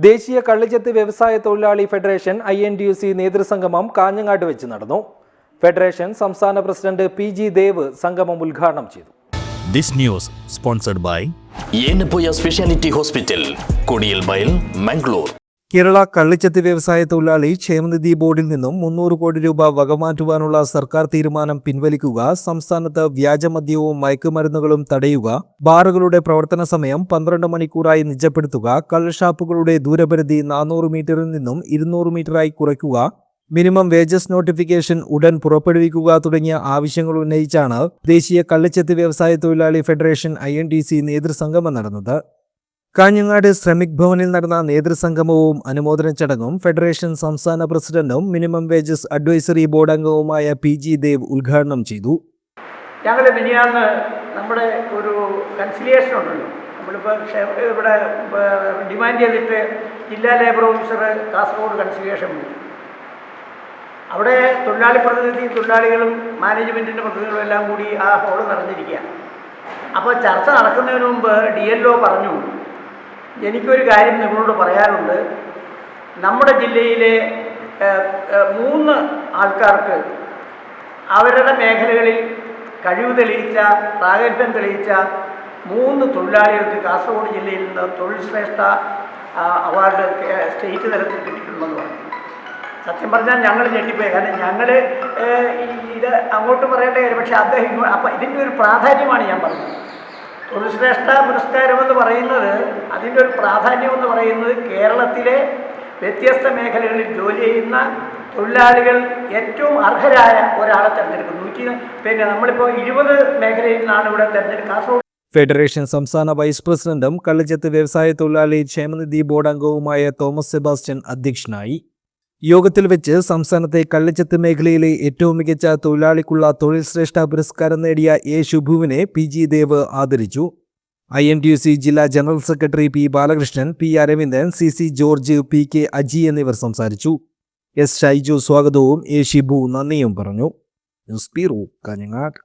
ദേശീയ കള്ളിച്ചെത്ത് വ്യവസായ തൊഴിലാളി ഫെഡറേഷൻ INTUC നേതൃസംഗമം കാഞ്ഞങ്ങാട് വെച്ച് നടന്നു. ഫെഡറേഷൻ സംസ്ഥാന പ്രസിഡന്റ് PG ദേവ് സംഗമം ഉദ്ഘാടനം ചെയ്തു. This news sponsored by Yenappoya Speciality Hospital, Kodiyalbayal, Mangalore. Kerala കള്ളിച്ചെത്ത് വ്യവസായ തൊഴിലാളി ക്ഷേമനിധി ബോർഡിൽ നിന്നും 300 കോടി രൂപ വകമാറ്റുവാനുള്ള സർക്കാർ തീരുമാനം പിൻവലിക്കുക, സംസ്ഥാനത്ത് വ്യാജമദ്യവും മയക്കുമരുന്നുകളും തടയുക, ബാറുകളുടെ പ്രവർത്തന സമയം 12 മണിക്കൂറായി നിജപ്പെടുത്തുക, കള്ളുഷാപ്പുകളുടെ ദൂരപരിധി 400 മീറ്ററിൽ നിന്നും 200 മീറ്ററായി കുറയ്ക്കുക, മിനിമം വേജസ് നോട്ടിഫിക്കേഷൻ ഉടൻ പുറപ്പെടുവിക്കുക തുടങ്ങിയ ആവശ്യങ്ങൾ ഉന്നയിച്ചാണ് ദേശീയ കള്ളിച്ചെത്ത് വ്യവസായ തൊഴിലാളി ഫെഡറേഷൻ INTUC നേതൃസംഗമം നടന്നത്. കാഞ്ഞങ്ങാട് ശ്രമിക് ഭവനിൽ നടന്ന നേതൃസംഗമവും അനുമോദന ചടങ്ങും ഫെഡറേഷൻ സംസ്ഥാന പ്രസിഡന്റും മിനിമം വേജസ് അഡ്വൈസറി ബോർഡ് അംഗവുമായ PG ദേവ് ഉദ്ഘാടനം ചെയ്തു. ഞങ്ങൾ മിനിയാന്ന് നമ്മുടെ ഒരു കൺസിലിയേഷൻ ഉണ്ടല്ലോ, നമ്മളിപ്പോൾ ഇവിടെ ഡിമാൻഡ് ചെയ്തിട്ട് ജില്ലാ ലേബർ ഓഫീസർ കാസർഗോഡ് കൺസിലിയേഷൻ വിളിച്ചു. അവിടെ തൊഴിലാളി പ്രതിനിധി, തൊഴിലാളികളും മാനേജ്മെൻറ്റിൻ്റെ പ്രതിനിധികളും എല്ലാം കൂടി ആ ഹോള് നിറഞ്ഞിരിക്കുകയാണ്. അപ്പോൾ ചർച്ച നടക്കുന്നതിന് മുമ്പ് DLO പറഞ്ഞു, എനിക്കൊരു കാര്യം നിങ്ങളോട് പറയാനുണ്ട്. നമ്മുടെ ജില്ലയിലെ 3 ആൾക്കാർക്ക് അവരുടെ മേഖലകളിൽ കഴിവ് തെളിയിച്ച, പ്രാഗൽഭ്യം തെളിയിച്ച 3 തൊഴിലാളികൾക്ക് കാസർഗോഡ് ജില്ലയിൽ നിന്ന് തൊഴിൽ ശ്രേഷ്ഠ അവാർഡ് സ്റ്റേറ്റ് തലത്തിൽ കിട്ടിയിട്ടുണ്ടെന്ന് പറഞ്ഞു. സത്യം പറഞ്ഞാൽ ഞങ്ങൾ ഞെട്ടിപ്പോയി. കാരണം ഞങ്ങൾ ഇത് അങ്ങോട്ട് പറയേണ്ട കാര്യം, പക്ഷേ അദ്ദേഹം അപ്പം ഇതിൻ്റെ ഒരു പ്രാധാന്യമാണ് ഞാൻ പറഞ്ഞത്. തൊഴിൽ ശ്രേഷ്ഠ പുരസ്കാരമെന്ന് പറയുന്നത്, അതിൻ്റെ ഒരു പ്രാധാന്യമെന്ന് പറയുന്നത് കേരളത്തിലെ വ്യത്യസ്ത മേഖലകളിൽ ജോലി ചെയ്യുന്ന തൊഴിലാളികൾ ഏറ്റവും അർഹരായ ഒരാളെ തിരഞ്ഞെടുക്കും. നമ്മളിപ്പോൾ 20 മേഖലയിൽ നിന്നാണ് ഇവിടെ തിരഞ്ഞെടുക്കുക. ഫെഡറേഷൻ സംസ്ഥാന വൈസ് പ്രസിഡന്റും കള്ളിച്ചെത്ത് വ്യവസായ തൊഴിലാളി ക്ഷേമനിധി ബോർഡ് അംഗവുമായ തോമസ് സെബാസ്റ്റ്യൻ അധ്യക്ഷനായി. യോഗത്തിൽ വെച്ച് സംസ്ഥാനത്തെ കള്ളിച്ചെത്ത് മേഖലയിലെ ഏറ്റവും മികച്ച തൊഴിലാളിക്കുള്ള തൊഴിൽ ശ്രേഷ്ഠ പുരസ്കാരം നേടിയ A. ശുഭുവിനെ PG ദേവ് ആദരിച്ചു. INTUC ജില്ലാ general secretary P. Balakrishnan, P. Aravindan, CC George, PK Aji എന്നിവർ സംസാരിച്ചു. S. ഷൈജു സ്വാഗതവും A. ഷിബു നന്ദിയും പറഞ്ഞു. News bureau, Kanhangad.